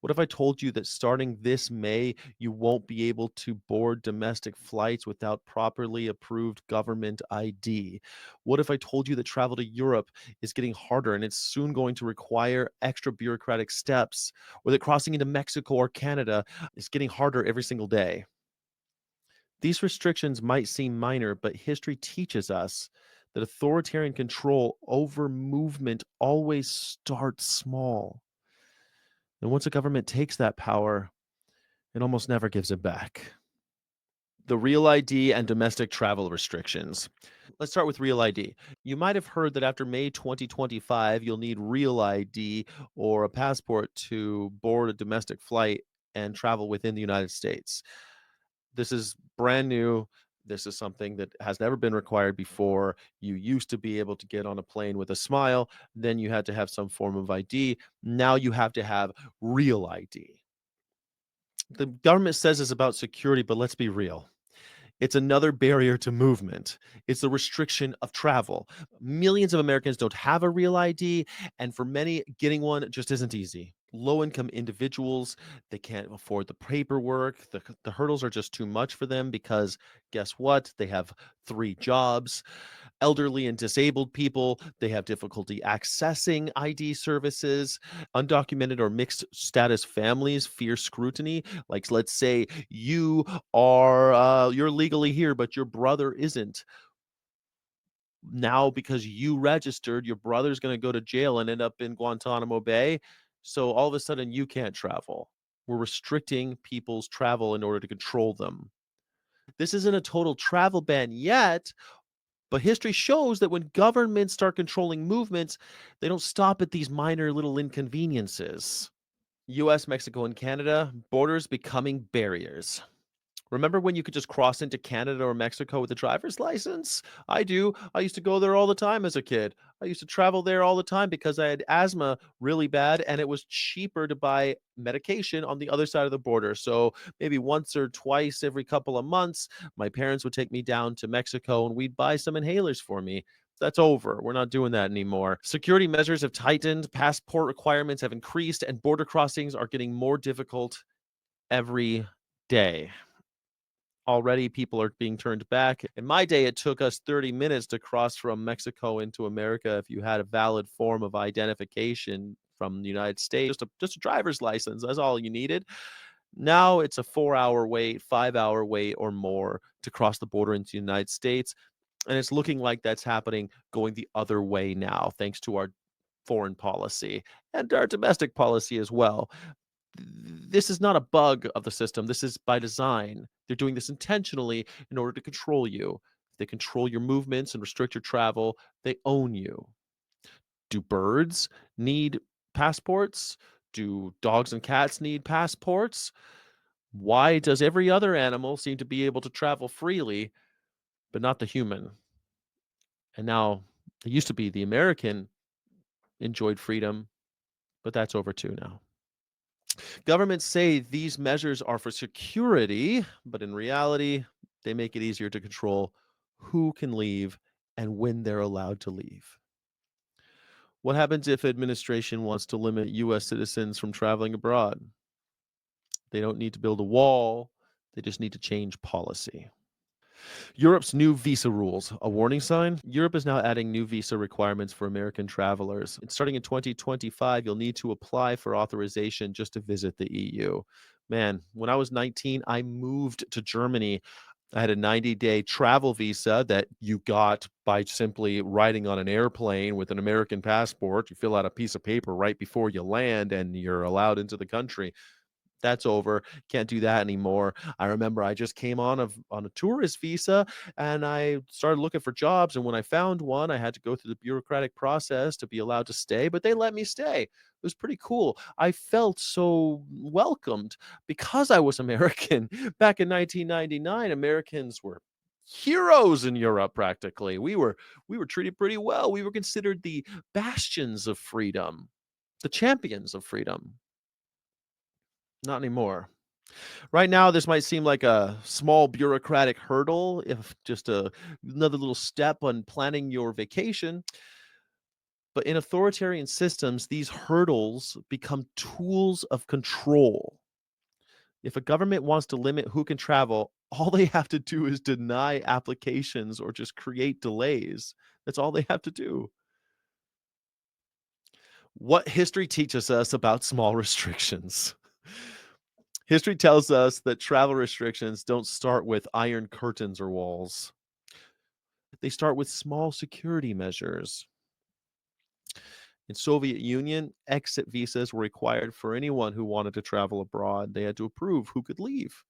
What if I told you that starting this May, you won't be able to board domestic flights without properly approved government ID? What if I told you that travel to Europe is getting harder and it's soon going to require extra bureaucratic steps, or that crossing into Mexico or Canada is getting harder every single day? These restrictions might seem minor, but history teaches us that authoritarian control over movement always starts small. And once a government takes that power, it almost never gives it back. The real ID and domestic travel restrictions. Let's start with real ID. You might have heard that after May 2025, you'll need real ID or a passport to board a domestic flight and travel within the United States. This is brand new. This is something that has never been required before. You used to be able to get on a plane with a smile, then you had to have some form of ID. Now you have to have real ID. The government says it's about security, but let's be real. It's another barrier to movement. It's a restriction of travel. Millions of Americans don't have a real ID, and for many, getting one just isn't easy. Low income individuals, they can't afford the paperwork. The hurdles are just too much for them because guess what? They have three jobs. Elderly and disabled people, they have difficulty accessing ID services. Undocumented or mixed status families fear scrutiny. Like, let's say you're legally here, but your brother isn't. Now, because you registered, your brother's going to go to jail and end up in Guantanamo Bay. So all of a sudden, you can't travel. We're restricting people's travel in order to control them. This isn't a total travel ban yet, but history shows that when governments start controlling movements, they don't stop at these minor little inconveniences. US, Mexico, and Canada, borders becoming barriers. Remember when you could just cross into Canada or Mexico with a driver's license? I do. I used to go there all the time as a kid. I used to travel there all the time because I had asthma really bad and it was cheaper to buy medication on the other side of the border. So maybe once or twice every couple of months, my parents would take me down to Mexico and we'd buy some inhalers for me. That's over. We're not doing that anymore. Security measures have tightened, passport requirements have increased, and border crossings are getting more difficult every day. Already people are being turned back. In my day, it took us 30 minutes to cross from Mexico into America if you had a valid form of identification from the United States, just a driver's license. That's all you needed. Now it's a 4 hour wait, 5 hour wait, or more to cross the border into the United States. And it's looking like that's happening going the other way now, thanks to our foreign policy and our domestic policy as well. This is not a bug of the system. This is by design. They're doing this intentionally in order to control you. If they control your movements and restrict your travel, they own you. Do birds need passports? Do dogs and cats need passports? Why does every other animal seem to be able to travel freely, but not the human? And now it used to be the American enjoyed freedom, but that's over too now. Governments say these measures are for security, but in reality, they make it easier to control who can leave and when they're allowed to leave. What happens if administration wants to limit US citizens from traveling abroad? They don't need to build a wall, they just need to change policy. Europe's new visa rules, a warning sign? Europe is now adding new visa requirements for American travelers. And starting in 2025, you'll need to apply for authorization just to visit the EU. Man, when I was 19, I moved to Germany. I had a 90-day travel visa that you got by simply riding on an airplane with an American passport. You fill out a piece of paper right before you land and you're allowed into the country. That's over. Can't do that anymore. I remember I just came on a tourist visa and I started looking for jobs. And when I found one, I had to go through the bureaucratic process to be allowed to stay, but they let me stay. It was pretty cool. I felt so welcomed because I was American. Back in 1999, Americans were heroes in Europe practically. We were treated pretty well. We were considered the bastions of freedom, the champions of freedom. Not anymore. Right now, this might seem like a small bureaucratic hurdle, if just another little step on planning your vacation. But in authoritarian systems, these hurdles become tools of control. If a government wants to limit who can travel, all they have to do is deny applications or just create delays. That's all they have to do. What history teaches us about small restrictions? History tells us that travel restrictions don't start with iron curtains or walls. They start with small security measures. In Soviet Union, exit visas were required for anyone who wanted to travel abroad. They had to approve who could leave.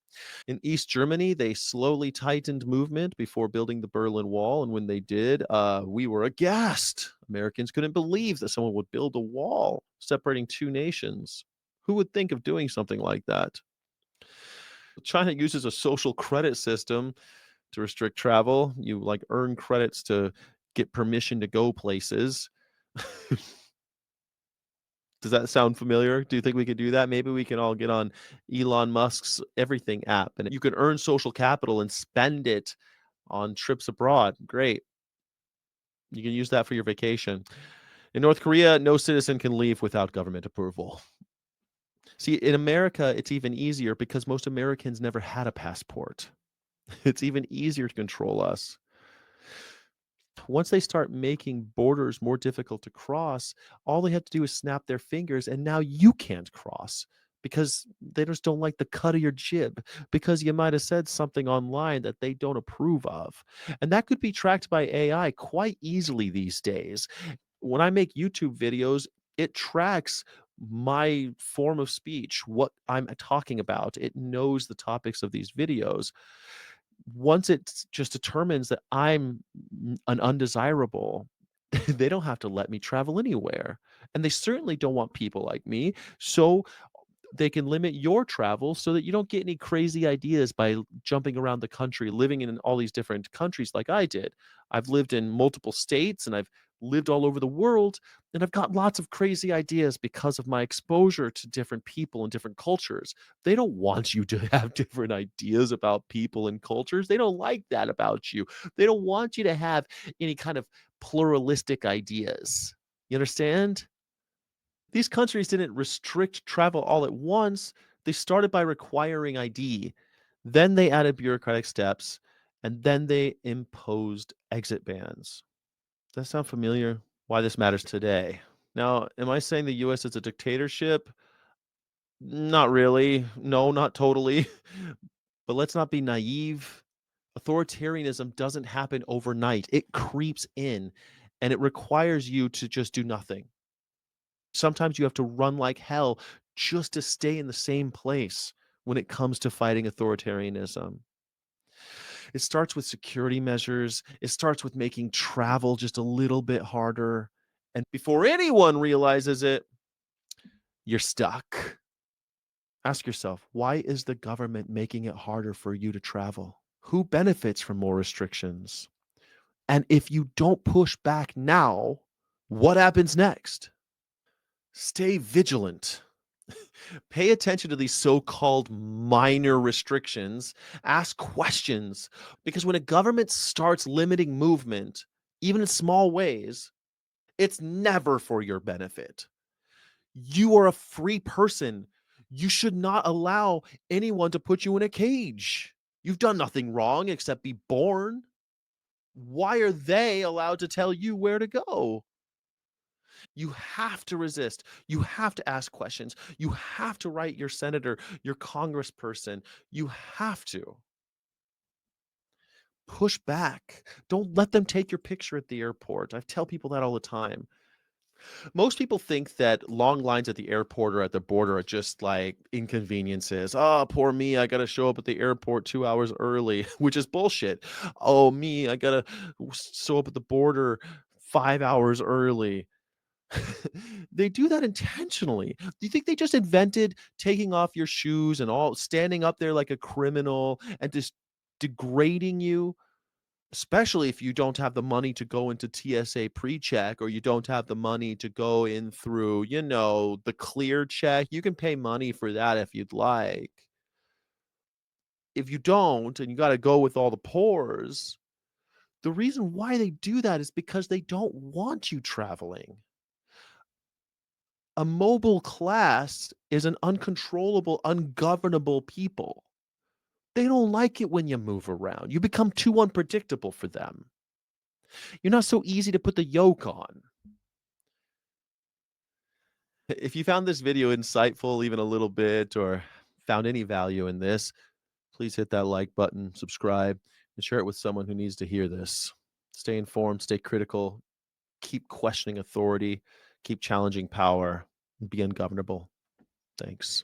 In East Germany, they slowly tightened movement before building the Berlin Wall. And when they did, we were aghast. Americans couldn't believe that someone would build a wall separating two nations. Who would think of doing something like that? China uses a social credit system to restrict travel. You like earn credits to get permission to go places. Does that sound familiar? Do you think we could do that? Maybe we can all get on Elon Musk's Everything app and you can earn social capital and spend it on trips abroad. Great. You can use that for your vacation. In North Korea, no citizen can leave without government approval. See, in America, it's even easier because most Americans never had a passport. It's even easier to control us. Once they start making borders more difficult to cross, all they have to do is snap their fingers, and now you can't cross because they just don't like the cut of your jib, because you might have said something online that they don't approve of. And that could be tracked by AI quite easily these days. When I make YouTube videos, it tracks my form of speech, what I'm talking about. It knows the topics of these videos. Once it just determines that I'm an undesirable, they don't have to let me travel anywhere. And they certainly don't want people like me. So they can limit your travel so that you don't get any crazy ideas by jumping around the country, living in all these different countries like I did. I've lived in multiple states and I've lived all over the world, and I've got lots of crazy ideas because of my exposure to different people and different cultures. They don't want you to have different ideas about people and cultures. They don't like that about you. They don't want you to have any kind of pluralistic ideas. You understand? These countries didn't restrict travel all at once. They started by requiring ID. Then they added bureaucratic steps, and then they imposed exit bans. Does that sound familiar? Why this matters today. Now, am I saying the US is a dictatorship? Not really. No, not totally. But let's not be naive. Authoritarianism doesn't happen overnight. It creeps in and it requires you to just do nothing. Sometimes you have to run like hell just to stay in the same place when it comes to fighting authoritarianism. It starts with security measures, it starts with making travel just a little bit harder. And before anyone realizes it, you're stuck. Ask yourself, why is the government making it harder for you to travel? Who benefits from more restrictions? And if you don't push back now, what happens next? Stay vigilant. Pay attention to these so-called minor restrictions. Ask questions, because when a government starts limiting movement, even in small ways, it's never for your benefit. You are a free person. You should not allow anyone to put you in a cage. You've done nothing wrong except be born. Why are they allowed to tell you where to go? You have to resist. You have to ask questions. You have to write your senator, your congressperson. You have to push back. Don't let them take your picture at the airport. I tell people that all the time. Most people think that long lines at the airport or at the border are just like inconveniences. Oh, poor me. I got to show up at the airport 2 hours early, which is bullshit. Oh, me. I got to show up at the border 5 hours early. They do that intentionally. Do you think they just invented taking off your shoes and all standing up there like a criminal and just degrading you? Especially if you don't have the money to go into TSA pre-check, or you don't have the money to go in through, the clear check. You can pay money for that if you'd like. If you don't, and you got to go with all the pores, the reason why they do that is because they don't want you traveling. A mobile class is an uncontrollable, ungovernable people. They don't like it when you move around. You become too unpredictable for them. You're not so easy to put the yoke on. If you found this video insightful, even a little bit, or found any value in this, please hit that like button, subscribe, and share it with someone who needs to hear this. Stay informed, stay critical, keep questioning authority, keep challenging power, and be ungovernable. Thanks.